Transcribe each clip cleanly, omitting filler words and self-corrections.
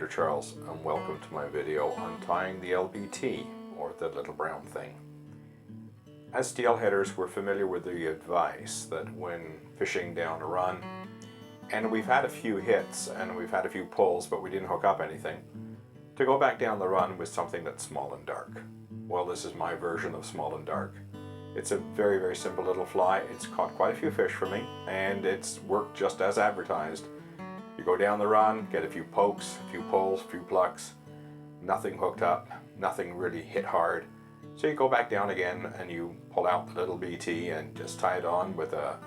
Peter Charles, and welcome to my video on tying the LBT, or the little brown thing. As steelheaders, we're familiar with the advice that when fishing down a run, and we've had a few hits and we've had a few pulls but we didn't hook up anything, to go back down the run with something that's small and dark. Well, this is my version of small and dark. It's a very, very simple little fly. It's caught quite a few fish for me, and it's worked just as advertised. You go down the run, get a few pokes, a few pulls, a few plucks, nothing hooked up, nothing really hit hard. So you go back down again and you pull out the little BT and just tie it on with a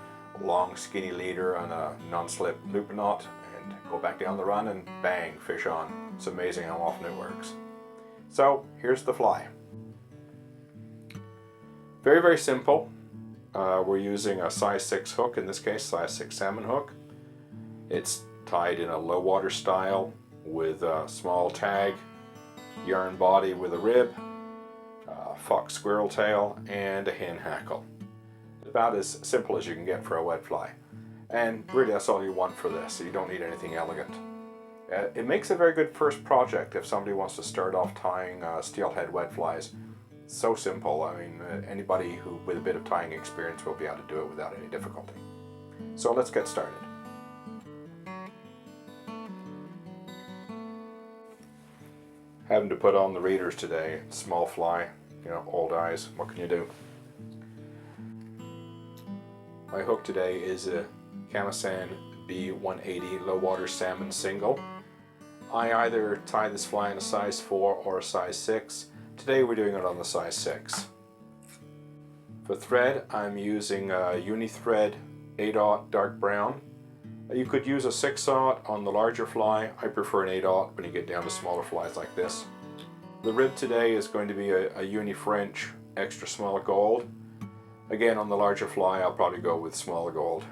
long skinny leader and a non-slip loop knot and go back down the run and bang, fish on. It's amazing how often it works. So here's the fly. Very, very simple. We're using a size 6 hook, in this case size 6 salmon hook. It's tied in a low water style with a small tag, yarn body with a rib, fox squirrel tail, and a hen hackle. About as simple as you can get for a wet fly. And really that's all you want for this, so you don't need anything elegant. It makes a very good first project if somebody wants to start off tying steelhead wet flies. So simple. I mean, anybody who with a bit of tying experience will be able to do it without any difficulty. So let's get started. Having to put on the readers today, small fly, you know, old eyes, what can you do? My hook today is a Camasan B180 low water salmon single. I either tie this fly in a size 4 or a size 6. Today we're doing it on the size 6. For thread, I'm using a Uni-Thread 8/0 dark brown. You could use a 6/0 on the larger fly. I prefer an 8/0 when you get down to smaller flies like this. The rib today is going to be a Uni-French extra small gold. Again, on the larger fly I'll probably go with smaller gold.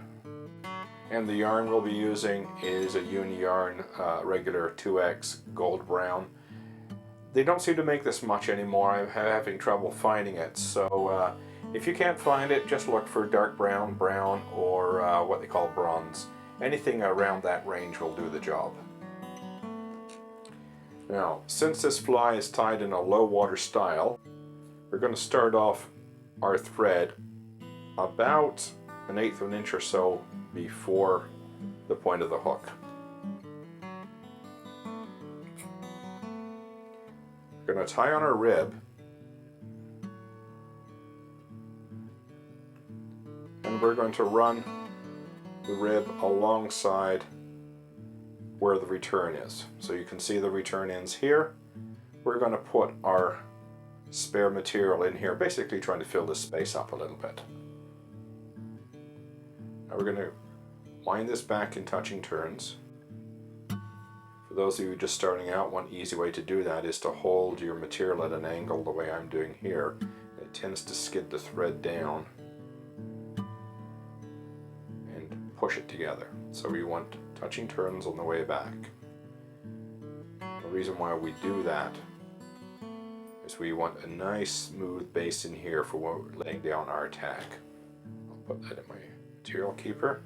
And the yarn we'll be using is a Uni yarn regular 2X gold brown. They don't seem to make this much anymore. I'm having trouble finding it, so if you can't find it, just look for dark brown, brown, or what they call bronze. Anything around that range will do the job. Now, since this fly is tied in a low water style, we're going to start off our thread about 1/8 of an inch or so before the point of the hook. We're going to tie on our rib, and we're going to run the rib alongside where the return is. So you can see the return ends here. We're going to put our spare material in here, basically trying to fill this space up a little bit. Now we're going to wind this back in touching turns. For those of you just starting out, one easy way to do that is to hold your material at an angle the way I'm doing here. It tends to skid the thread down and push it together. So we want touching turns on the way back. The reason why we do that is we want a nice smooth base in here for when we're laying down our tag. I'll put that in my material keeper.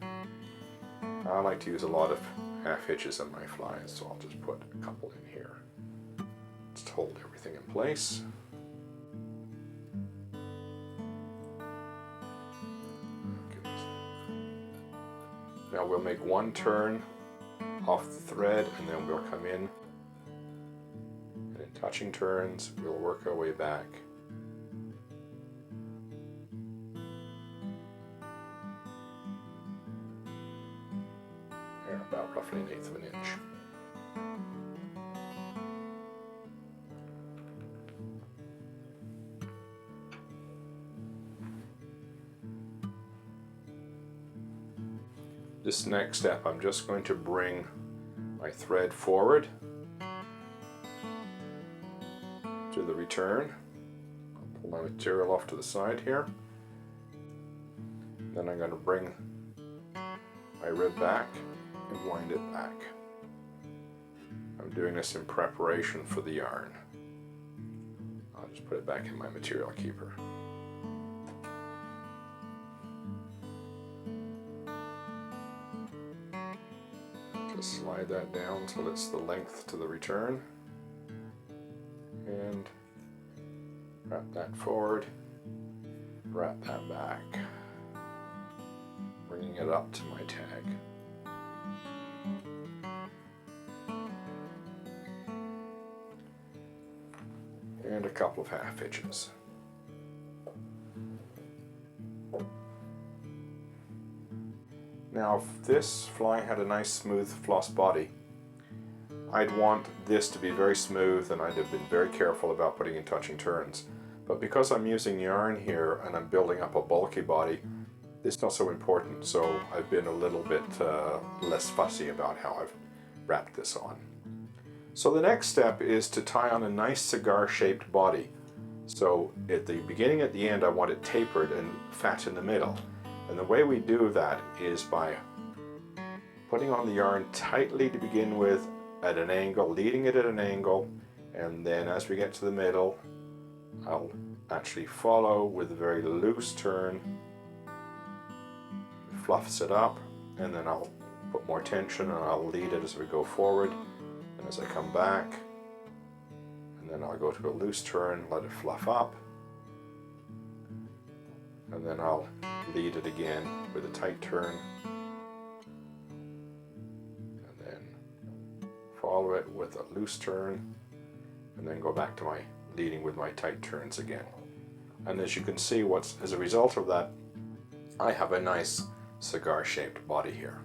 I like to use a lot of half hitches on my flies, so I'll just put a couple in here. Just hold everything in place. Now we'll make one turn off the thread and then we'll come in, and in touching turns we'll work our way back. There, about roughly 1/8 of an inch. This next step, I'm just going to bring my thread forward to the return. I'll pull my material off to the side here. Then I'm going to bring my rib back and wind it back. I'm doing this in preparation for the yarn. I'll just put it back in my material keeper. Just slide that down till it's the length to the return. And wrap that forward, wrap that back, bringing it up to my tag. And a couple of half hitches. Now if this fly had a nice smooth floss body, I'd want this to be very smooth and I'd have been very careful about putting in touching turns. But because I'm using yarn here and I'm building up a bulky body, this is not so important, so I've been a little bit less fussy about how I've wrapped this on. So the next step is to tie on a nice cigar shaped body. So at the beginning, at the end, I want it tapered and fat in the middle. And the way we do that is by putting on the yarn tightly to begin with at an angle, leading it at an angle, and then as we get to the middle, I'll actually follow with a very loose turn, fluffs it up, and then I'll put more tension and I'll lead it as we go forward. And as I come back, and then I'll go to a loose turn, let it fluff up, and then I'll lead it again with a tight turn, and then follow it with a loose turn, and then go back to my leading with my tight turns again. And as you can see, as a result of that, I have a nice cigar shaped body here.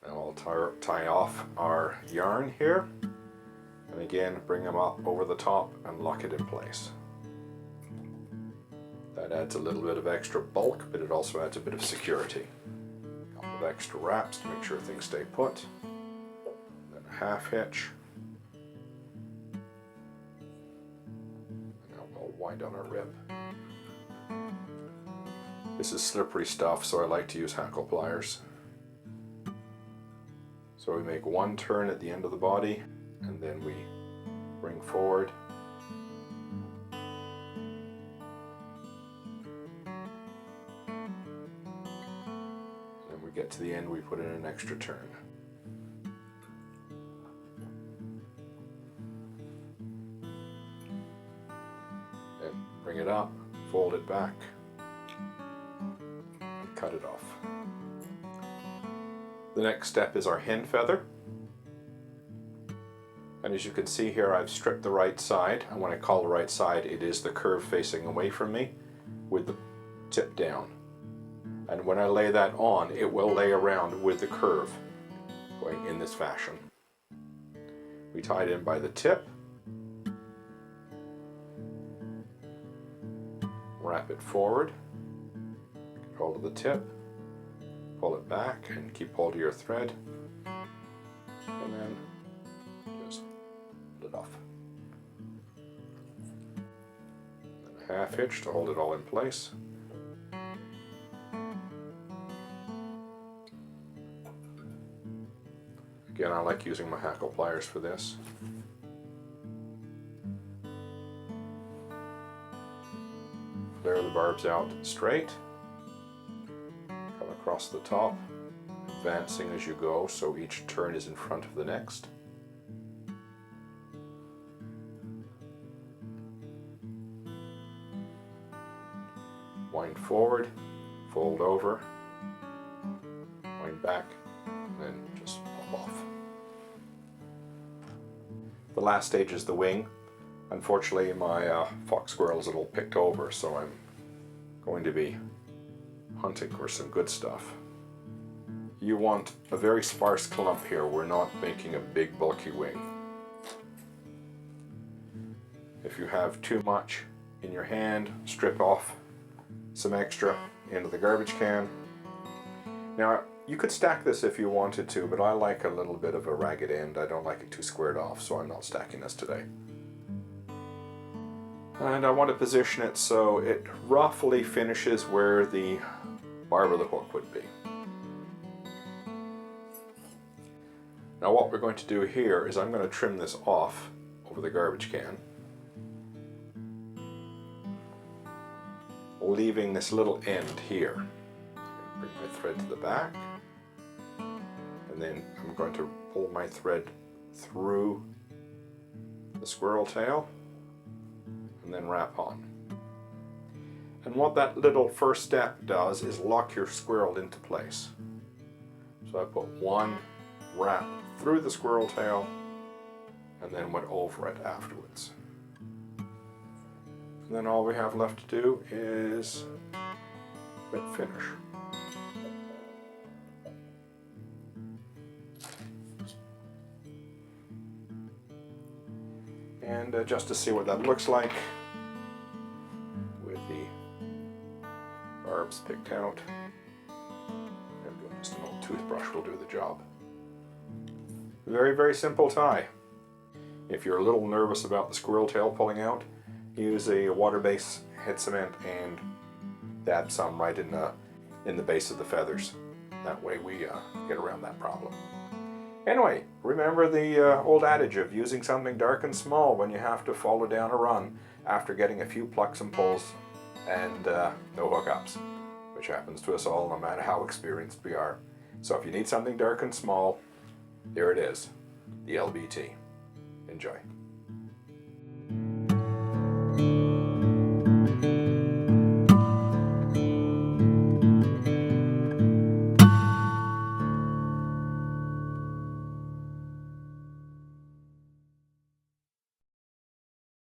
Now I'll tie off our yarn here, and again bring them up over the top and lock it in place. That adds a little bit of extra bulk, but it also adds a bit of security. A couple of extra wraps to make sure things stay put. Then a half hitch. And now we'll wind on our rib. This is slippery stuff, so I like to use hackle pliers. So we make one turn at the end of the body, and then we bring forward. Then we get to the end, we put in an extra turn. Then bring it up, fold it back, and cut it off. The next step is our hen feather. And as you can see here, I've stripped the right side. And when I call the right side, it is the curve facing away from me with the tip down. And when I lay that on, it will lay around with the curve going in this fashion. We tie it in by the tip. Wrap it forward. Get hold of the tip. Pull it back and keep hold of your thread, and then just pull it off. And a half hitch to hold it all in place. Again, I like using my hackle pliers for this. Flare the barbs out straight. Across the top, advancing as you go, so each turn is in front of the next. Wind forward, fold over, wind back, and then just pop off. The last stage is the wing. Unfortunately, my fox squirrel is a little picked over, so I'm going to be hunting for some good stuff. You want a very sparse clump here. We're not making a big bulky wing. If you have too much in your hand, strip off some extra into the garbage can. Now you could stack this if you wanted to, but I like a little bit of a ragged end. I don't like it too squared off, so I'm not stacking this today. And I want to position it so it roughly finishes where the barb of the hook would be. Now what we're going to do here is I'm going to trim this off over the garbage can, leaving this little end here. Bring my thread to the back, and then I'm going to pull my thread through the squirrel tail and then wrap on. And what that little first step does is lock your squirrel into place. So I put one wrap through the squirrel tail and then went over it afterwards. And then all we have left to do is wet finish. And just to see what that looks like, with the barbs picked out, and just an old toothbrush will do the job. Very, very simple tie. If you're a little nervous about the squirrel tail pulling out, use a water-based head cement and dab some right in the base of the feathers. That way we get around that problem. Anyway, remember the old adage of using something dark and small when you have to follow down a run after getting a few plucks and pulls and no hookups, which happens to us all no matter how experienced we are. So if you need something dark and small, here it is, the LBT. Enjoy.